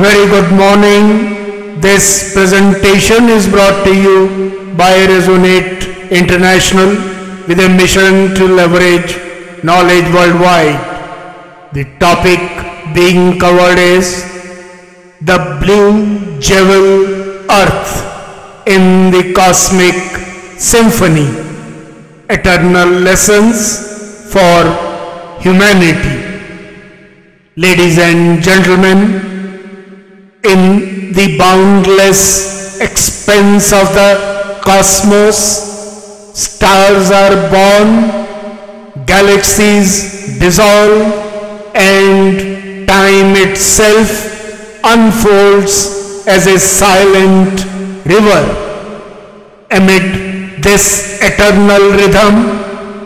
Very good morning. This presentation is brought to you by Resonate International with a mission to leverage knowledge worldwide. The topic being covered is the blue jewel Earth in the cosmic symphony, eternal lessons for humanity. Ladies and gentlemen, in the boundless expanse of the cosmos, stars are born, galaxies dissolve, and time itself unfolds as a silent river. Amid this eternal rhythm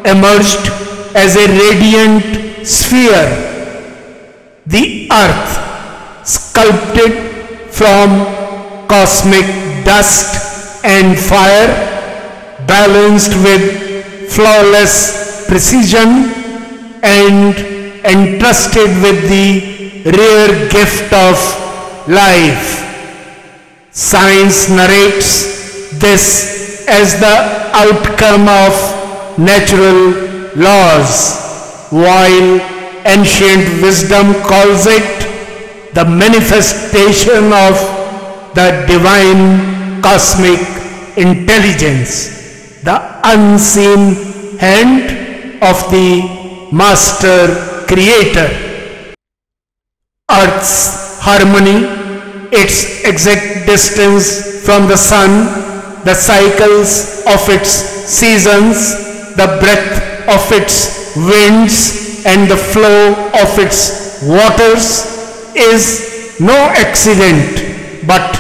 emerged as a radiant sphere, the Earth, sculpted from cosmic dust and fire, balanced with flawless precision and entrusted with the rare gift of life. Science narrates this as the outcome of natural laws, while ancient wisdom calls it the manifestation of the divine cosmic intelligence, the unseen hand of the master creator. Earth's harmony, its exact distance from the sun, the cycles of its seasons, the breadth of its winds, and the flow of its waters is no accident but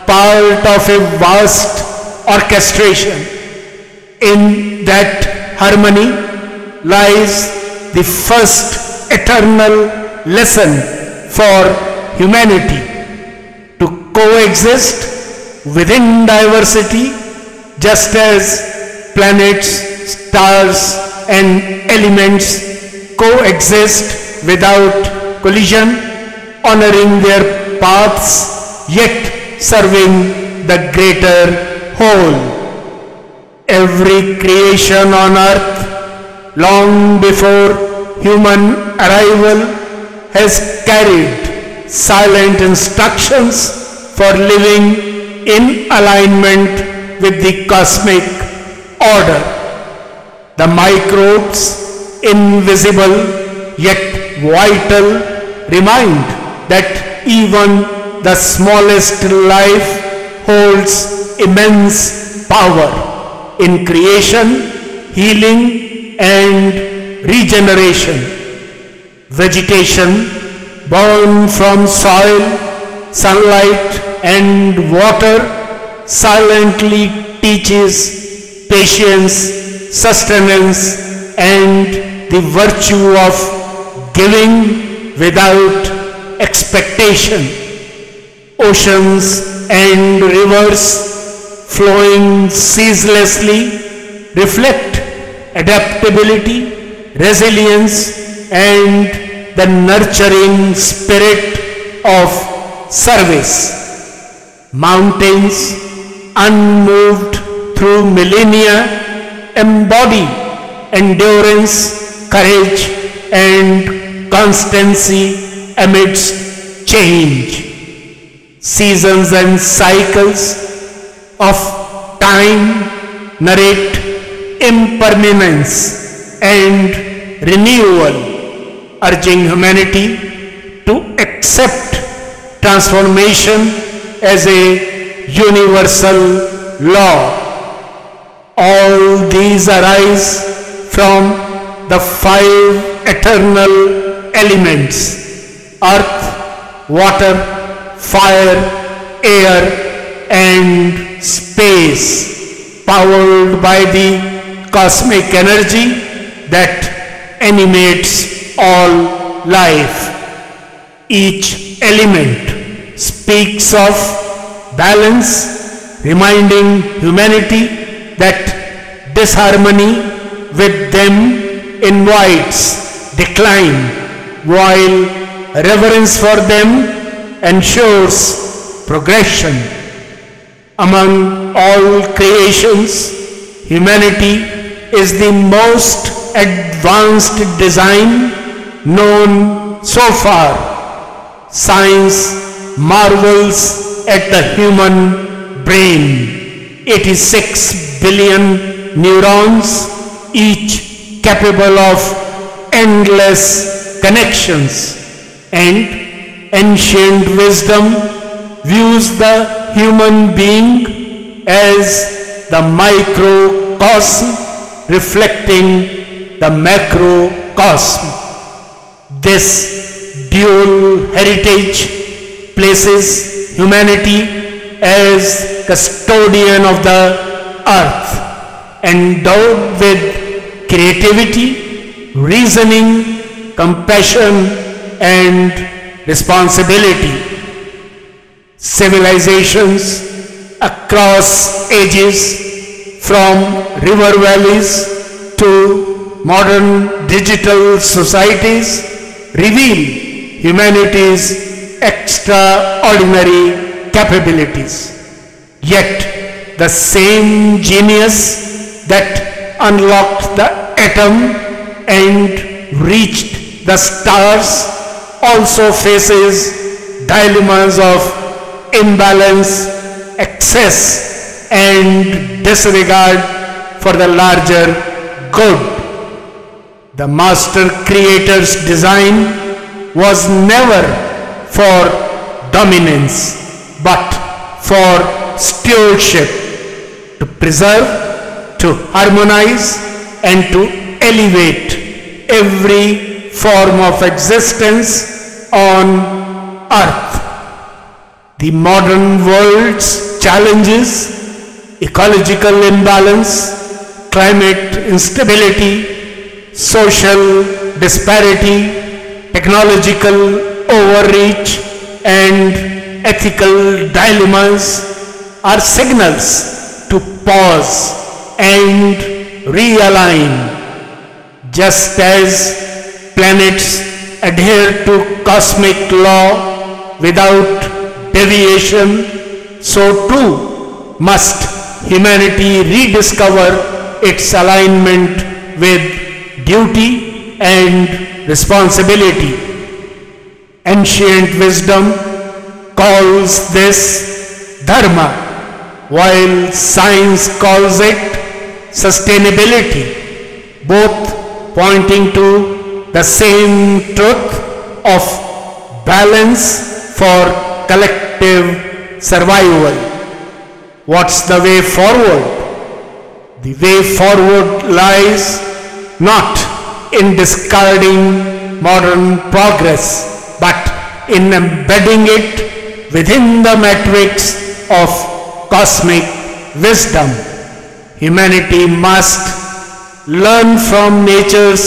part of a vast orchestration. In that harmony lies the first eternal lesson for humanity: to coexist within diversity, just as planets, stars, and elements coexist without collision, honoring their paths, yet serving the greater whole. Every creation on earth, long before human arrival, has carried silent instructions for living in alignment with the cosmic order. The microbes, invisible yet vital, remind that even the smallest life holds immense power in creation, healing, and regeneration. Vegetation, born from soil, sunlight, and water, silently teaches patience, sustenance, and the virtue of giving without expectation. Oceans and rivers flowing ceaselessly reflect adaptability, resilience, and the nurturing spirit of service. Mountains, unmoved through millennia, embody endurance, courage, and constancy amidst change. Seasons and cycles of time narrate impermanence and renewal, urging humanity to accept transformation as a universal law. All these arise from the five eternal elements: earth, water, fire, air, and space, powered by the cosmic energy that animates all life. Each element speaks of balance, reminding humanity that disharmony with them invites decline, while reverence for them ensures progression. Among all creations, humanity is the most advanced design known so far. Science marvels at the human brain. 86 billion neurons, each capable of endless connections, and ancient wisdom views the human being as the microcosm reflecting the macrocosm. This dual heritage places humanity as custodian of the earth, endowed with creativity, reasoning, compassion, and responsibility. Civilizations across ages, from river valleys to modern digital societies, reveal humanity's extraordinary capabilities. Yet the same genius that unlocked the atom and reached the stars also faces dilemmas of imbalance, excess, and disregard for the larger good. The master creator's design was never for dominance, but for stewardship, to preserve, to harmonize, and to elevate every form of existence on earth. The modern world's challenges, ecological imbalance, climate instability, social disparity, technological overreach, and ethical dilemmas are signals to pause and realign. Just as planets adhere to cosmic law without deviation, so too must humanity rediscover its alignment with duty and responsibility. Ancient wisdom calls this dharma, while science calls it sustainability, both pointing to the same truth of balance for collective survival. What's the way forward? The way forward lies not in discarding modern progress, but in embedding it within the matrix of cosmic wisdom. Humanity must learn from nature's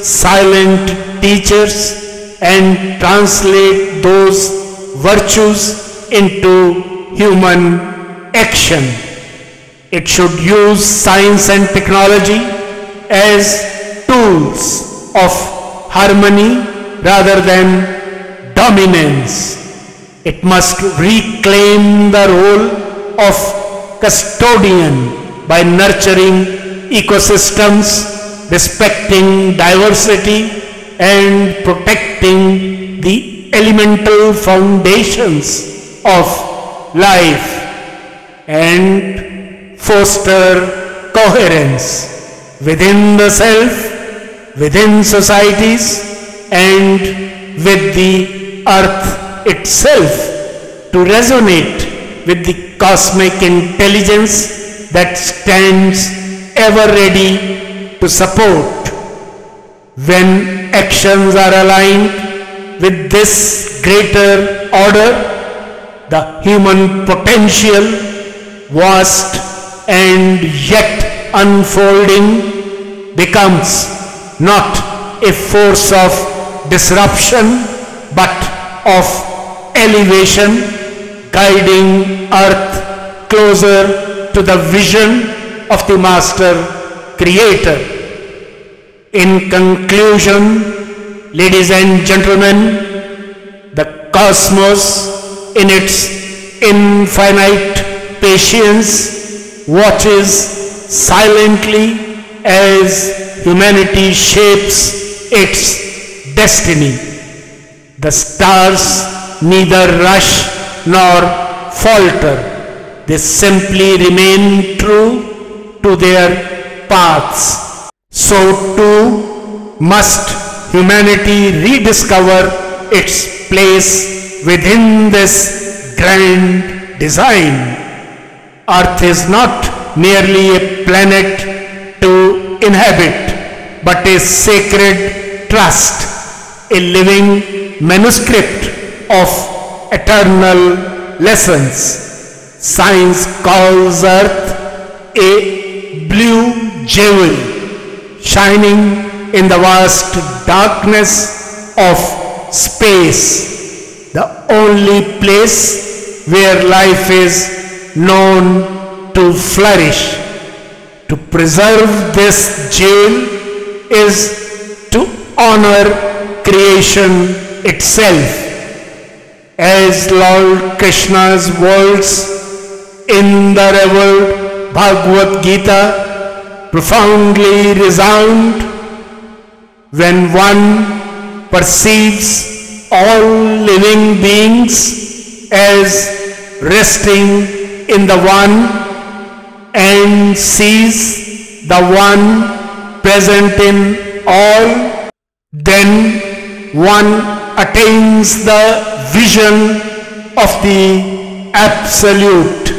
silent teachers and translate those virtues into human action. It should use science and technology as tools of harmony rather than dominance. It must reclaim the role of custodian by nurturing ecosystems, respecting diversity, and protecting the elemental foundations of life, and foster coherence within the self, within societies, and with the earth itself, to resonate with the cosmic intelligence that stands ever ready to support. When actions are aligned with this greater order, the human potential, vast and yet unfolding, becomes not a force of disruption but of elevation, guiding earth closer to the vision of the master creator. In conclusion, ladies and gentlemen, the cosmos in its infinite patience, watches silently as humanity shapes its destiny. The stars neither rush nor falter. They simply remain true to their paths. So too must humanity rediscover its place within this grand design. Earth is not merely a planet to inhabit, but a sacred trust, a living manuscript of eternal lessons. Science calls Earth a blue jewel, shining in the vast darkness of space, the only place where life is known to flourish. To preserve this jewel is to honor creation itself. As Lord Krishna's words in the revered Bhagavad Gita profoundly resound, when one perceives all living beings as resting in the One and sees the One present in all, then one attains the vision of the Absolute.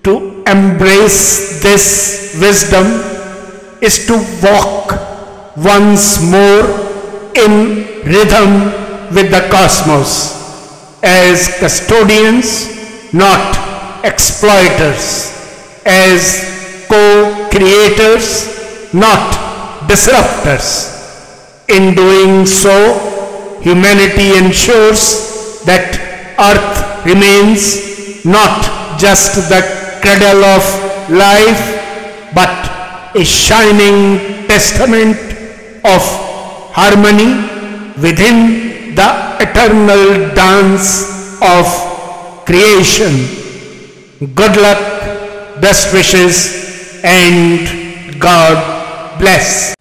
To embrace this wisdom is to walk once more in rhythm with the cosmos, as custodians, not exploiters, as co-creators, not disruptors. In doing so, humanity ensures that Earth remains not just the cradle of life, but a shining testament of harmony within the eternal dance of creation. Good luck, best wishes, and God bless.